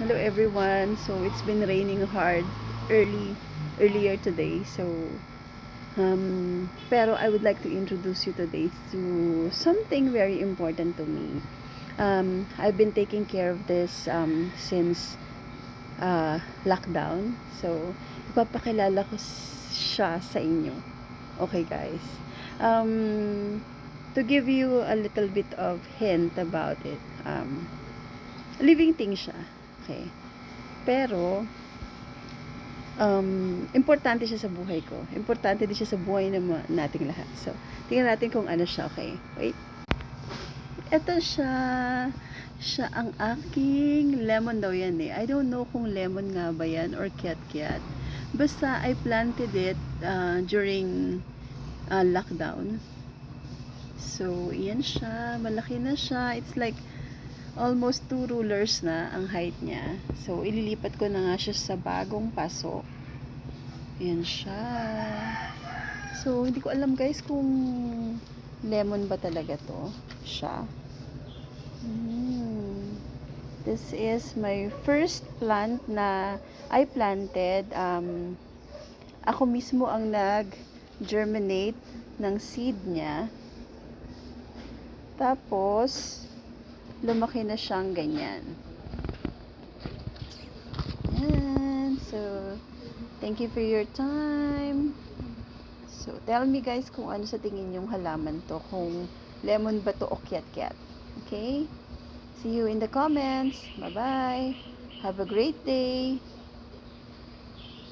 Hello everyone. So it's been raining hard earlier today. So pero I would like to introduce you today to something very important to me. I've been taking care of this since lockdown. So ipapakilala ko siya sa inyo. Okay guys. To give you a little bit of hint about it. Living thing siya. Okay. Pero, importante siya sa buhay ko. Importante din siya sa buhay ng nating lahat. So, tingnan natin kung ano siya, okay? Wait. Ito siya. Siya ang aking lemon daw yan eh. I don't know kung lemon nga ba yan or kiat-kiat. Basta, I planted it during lockdown. So, yan siya. Malaki na siya. It's like almost 2 rulers na ang height niya. So, ililipat ko na nga siya sa bagong paso. Yan siya. So, hindi ko alam guys kung lemon ba talaga to siya. This is my first plant na I planted. Ako mismo ang nag-germinate ng seed niya. Tapos, lumaki na siyang ganyan. Yan. So, thank you for your time. So, tell me guys kung ano sa tingin yung halaman to. Kung lemon ba to o kiat-kiat. Okay? See you in the comments. Bye-bye. Have a great day.